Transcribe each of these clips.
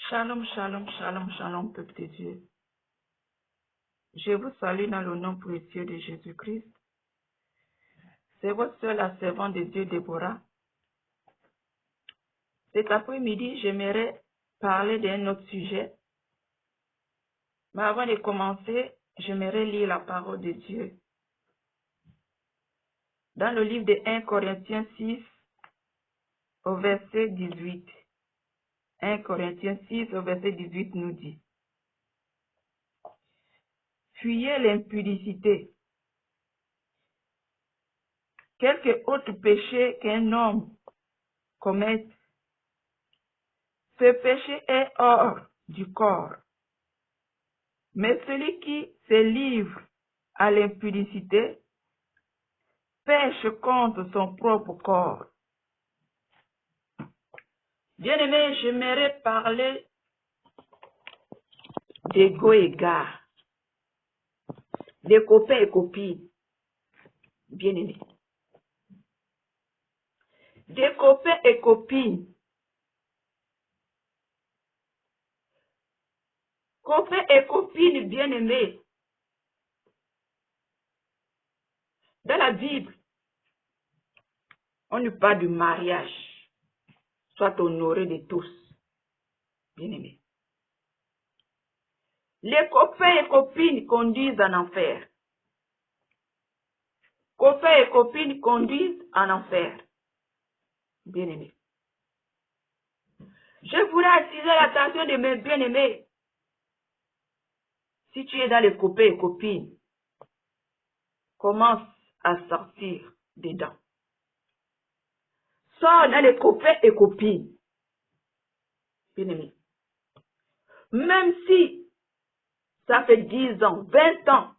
Shalom, shalom, shalom, shalom, peuple de Dieu. Je vous salue dans le nom précieux de Jésus-Christ. C'est votre sœur, la servante de Dieu, Déborah. Cet après-midi, j'aimerais parler d'un autre sujet. Mais avant de commencer, j'aimerais lire la parole de Dieu. Dans le livre de 1 Corinthiens 6, au verset 18. 1 Corinthiens 6, au verset 18 nous dit: Fuyez l'impudicité. Quelque autre péché qu'un homme commette, ce péché est hors du corps. Mais celui qui se livre à l'impudicité pêche contre son propre corps. Bien-aimé, j'aimerais parler d'égo égard, des copains et copines. Bien-aimé. Des copains et copines. Copains et copines bien-aimés. Dans la Bible, on nous parle du mariage. Sois honoré de tous. Bien-aimé. Les copains et copines conduisent en enfer. Copains et copines conduisent en enfer. Bien-aimés. Je voudrais attirer l'attention de mes bien-aimés. Si tu es dans les copains et copines, commence à sortir dedans. Sors dans les copains et copines. Bien-aimés. Même si ça fait 10 ans, 20 ans,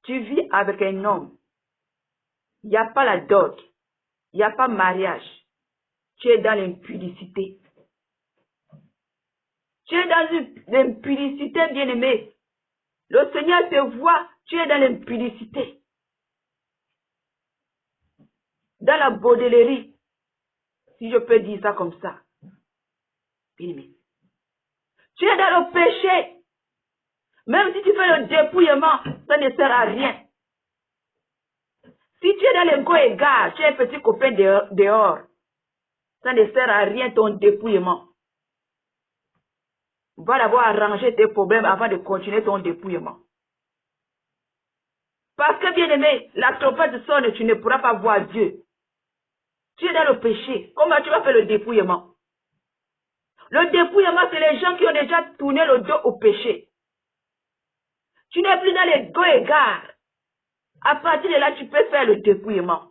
tu vis avec un homme, il n'y a pas la dot, il n'y a pas mariage, tu es dans l'impudicité. Tu es dans l'impudicité, bien-aimé. Le Seigneur te voit, tu es dans l'impudicité. Dans la baudellerie, si je peux dire ça comme ça. Bien-aimé. Tu es dans le péché. Même si tu fais le dépouillement, ça ne sert à rien. Si tu es dans l'égo égard, tu es un petit copain dehors, ça ne sert à rien ton dépouillement. Va d'abord arranger tes problèmes avant de continuer ton dépouillement. Parce que, bien-aimé, la trompette sonne, tu ne pourras pas voir Dieu. Tu es dans le péché. Comment tu vas faire le dépouillement? Le dépouillement, c'est les gens qui ont déjà tourné le dos au péché. Tu n'es plus dans l'égo égard. À partir de là, tu peux faire le dépouillement.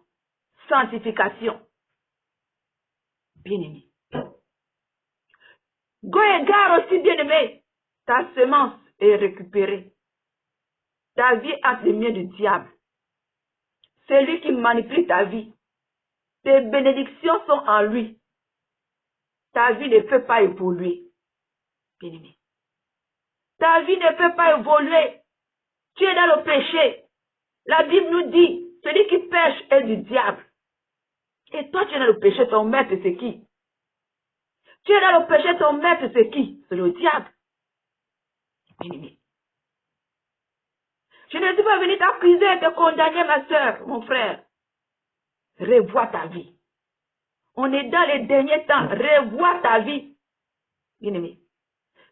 Sanctification. Bien-aimé. Go égard aussi, bien-aimé. Ta semence est récupérée. Ta vie entre les mains du diable. C'est lui qui manipule ta vie. Tes bénédictions sont en lui. Ta vie ne peut pas évoluer. Bien-aimé. Ta vie ne peut pas évoluer. Tu es dans le péché. La Bible nous dit, celui qui pêche est du diable. Et toi, tu es dans le péché, ton maître, c'est qui? Tu es dans le péché, ton maître, c'est qui? C'est le diable. Bien-aimé. Je ne suis pas venu t'accuser et te condamner, ma soeur, mon frère. Revois ta vie. On est dans les derniers temps. Revois ta vie. Bien-aimé.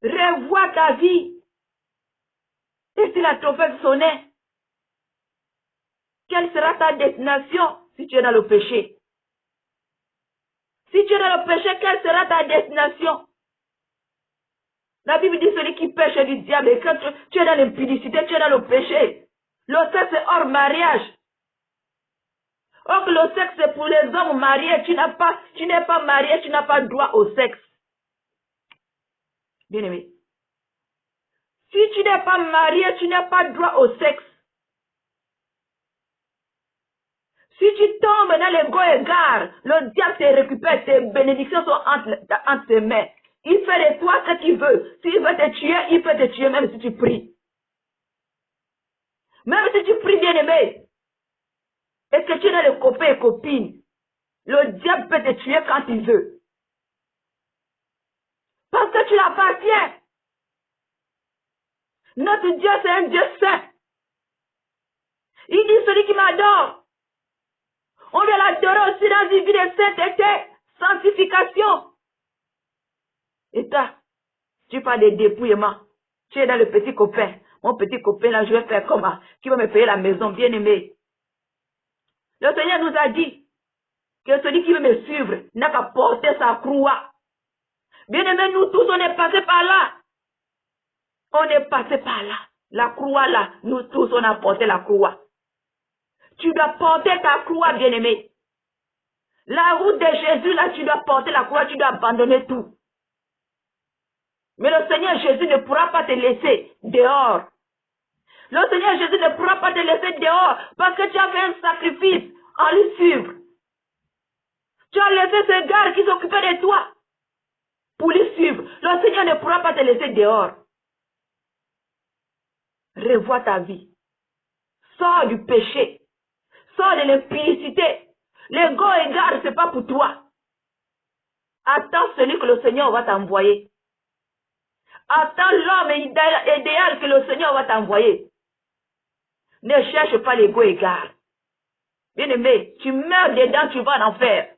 Revois ta vie. Et si la trompette sonnait, quelle sera ta destination si tu es dans le péché? Si tu es dans le péché, quelle sera ta destination? La Bible dit celui qui pêche est du diable. Et quand tu es dans l'impudicité, tu es dans le péché. Le sexe est hors mariage. Or que le sexe c'est pour les hommes mariés. Tu n'es pas marié, tu n'as pas droit au sexe. Bien-aimé. Si tu n'es pas marié, tu n'as pas droit au sexe. Si tu tombes dans l'égo égard, le diable te récupère, tes bénédictions sont entre tes mains. Il fait de toi ce qu'il veut. S'il veut te tuer, il peut te tuer même si tu pries. Même si tu pries, bien-aimé, et que tu es dans les copains et copines, le diable peut te tuer quand il veut. Parce que tu n'as appartient. Notre Dieu, c'est un Dieu saint. Il dit, celui qui m'adore, on doit l'adorer aussi dans une vie de sainteté, sanctification. Et toi, tu parles de dépouillement. Tu es dans le petit copain. Mon petit copain, là, je vais faire comment? Qui va me payer la maison, bien aimé? Le Seigneur nous a dit que celui qui veut me suivre n'a qu'à porter sa croix. Bien aimé, nous tous, on est passés par là. On est passé par là. La croix, là, nous tous, on a porté la croix. Tu dois porter ta croix, bien aimé. La route de Jésus, là, tu dois porter la croix, tu dois abandonner tout. Mais le Seigneur Jésus ne pourra pas te laisser dehors. Le Seigneur Jésus ne pourra pas te laisser dehors parce que tu as fait un sacrifice en lui suivre. Tu as laissé ces gars qui s'occupaient de toi pour lui suivre. Le Seigneur ne pourra pas te laisser dehors. Revois ta vie. Sors du péché. Sors de l'impudicité. L'ego égard, ce n'est pas pour toi. Attends celui que le Seigneur va t'envoyer. Attends l'homme idéal que le Seigneur va t'envoyer. Ne cherche pas l'ego égard. Bien-aimé, tu meurs dedans, tu vas en enfer.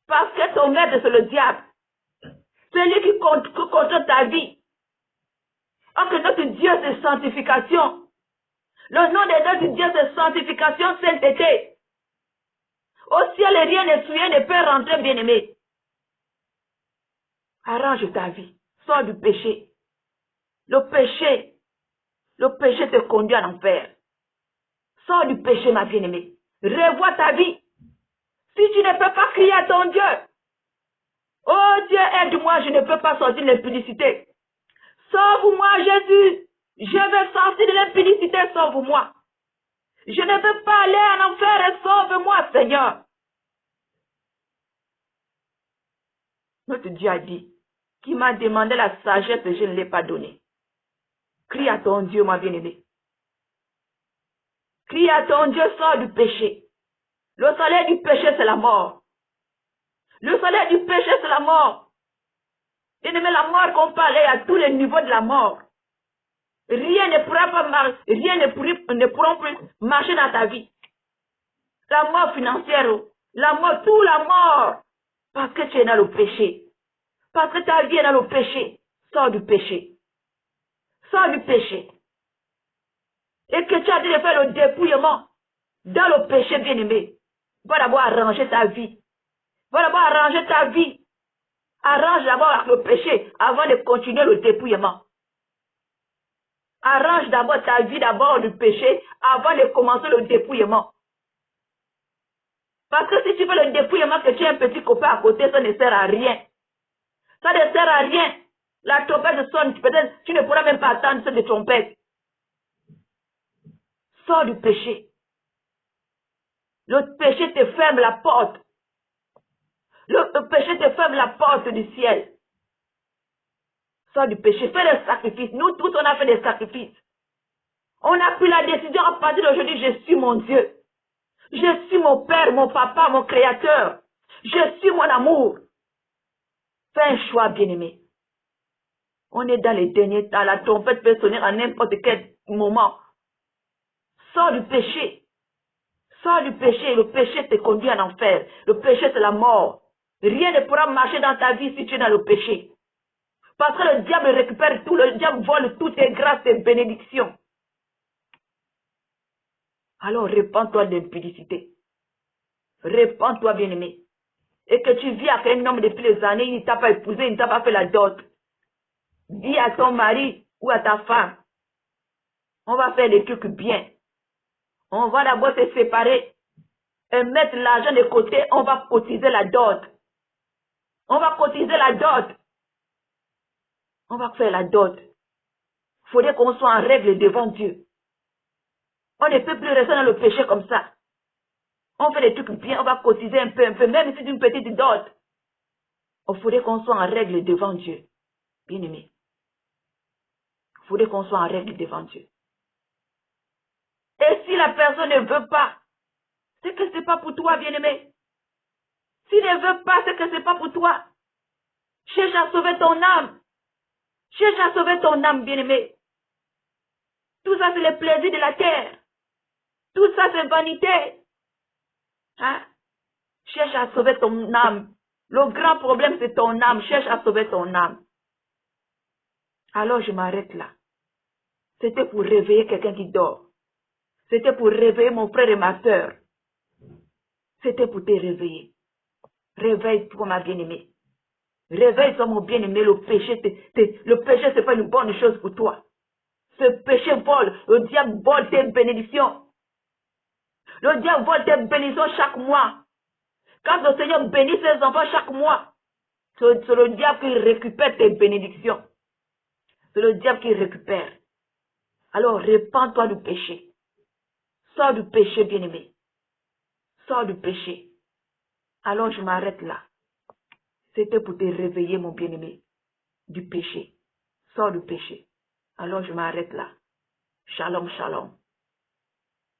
Parce que ton maître, c'est le diable. C'est lui qui contrôle ta vie. Or que notre Dieu, c'est sanctification. Le nom de notre Dieu, c'est sanctification, sainteté. Au ciel, rien ne peut rentrer, bien-aimé. Arrange ta vie. Sors du péché. Le péché te conduit en enfer. Sors du péché, ma bien-aimée. Revois ta vie. Si tu ne peux pas crier à ton Dieu, oh Dieu, aide-moi, je ne peux pas sortir de l'impudicité. Sauve-moi, Jésus. Je veux sortir de l'impudicité, sauve-moi. Je ne veux pas aller en enfer et sauve-moi, Seigneur. Notre Dieu a dit, qui m'a demandé la sagesse et je ne l'ai pas donnée. Crie à ton Dieu, ma bien-aimée. Crie à ton Dieu, sors du péché. Le salaire du péché, c'est la mort. Le salaire du péché, c'est la mort. Bien-aimé, la mort qu'on parle est à tous les niveaux de la mort. Rien ne pourra pas marcher, rien ne pourra plus marcher dans ta vie. La mort financière, la mort, tout la mort. Parce que tu es dans le péché. Parce que ta vie est dans le péché. Sors du péché. Sors du péché. Et que tu as dit de faire le dépouillement dans le péché, bien-aimé. Va d'abord arranger ta vie. Va d'abord arranger ta vie. Arrange d'abord le péché avant de continuer le dépouillement. Arrange d'abord ta vie d'abord du péché avant de commencer le dépouillement. Parce que si tu fais le dépouillement que tu as un petit copain à côté, ça ne sert à rien. Ça ne sert à rien. La trompette sonne, peut-être tu ne pourras même pas attendre cette trompette. Sors du péché. Le péché te ferme la porte. Le péché te ferme la porte du ciel. Sors du péché. Fais des sacrifices. Nous tous, on a fait des sacrifices. On a pris la décision à partir d'aujourd'hui, je suis mon Dieu. Je suis mon Père, mon Papa, mon Créateur. Je suis mon amour. Fais un choix, bien-aimé. On est dans les derniers temps. La trompette peut sonner à n'importe quel moment. Sors du péché. Sors du péché. Le péché te conduit en enfer. Le péché, c'est la mort. Rien ne pourra marcher dans ta vie si tu es dans le péché. Parce que le diable récupère tout. Le diable vole toutes tes grâces et bénédictions. Alors, répands-toi d'impudicité. Répands-toi, bien-aimé. Et que tu vis avec un homme depuis des années, il ne t'a pas épousé, il ne t'a pas fait la dot. Dis à ton mari ou à ta femme, on va faire des trucs bien. On va d'abord se séparer et mettre l'argent de côté, on va cotiser la dot. On va cotiser la dot. On va faire la dot. Il faudrait qu'on soit en règle devant Dieu. On ne peut plus rester dans le péché comme ça. On fait des trucs bien, on va cotiser un peu, même si c'est une petite dot. Il faudrait qu'on soit en règle devant Dieu. Bien-aimé. Il faudrait qu'on soit en règle devant Dieu. Et si la personne ne veut pas, c'est que ce n'est pas pour toi, bien-aimé. S'il ne veut pas, c'est que ce n'est pas pour toi. Cherche à sauver ton âme. Cherche à sauver ton âme, bien-aimé. Tout ça, c'est le plaisir de la terre. Tout ça, c'est vanité. Hein? Cherche à sauver ton âme. Le grand problème, c'est ton âme. Cherche à sauver ton âme. Alors, je m'arrête là. C'était pour réveiller quelqu'un qui dort. C'était pour réveiller mon frère et ma soeur. C'était pour te réveiller. Réveille-toi, ma bien-aimée. Réveille-toi, mon bien-aimé. Le péché, c'est pas une bonne chose pour toi. Ce péché vole. Le diable vole tes bénédictions. Le diable vole tes bénédictions chaque mois. Quand le Seigneur bénit ses enfants chaque mois, c'est le diable qui récupère tes bénédictions. C'est le diable qui récupère. Alors, répands-toi du péché. Sors du péché, bien-aimé. Sors du péché. Alors, je m'arrête là. C'était pour te réveiller, mon bien-aimé, du péché. Sors du péché. Alors, je m'arrête là. Shalom, shalom.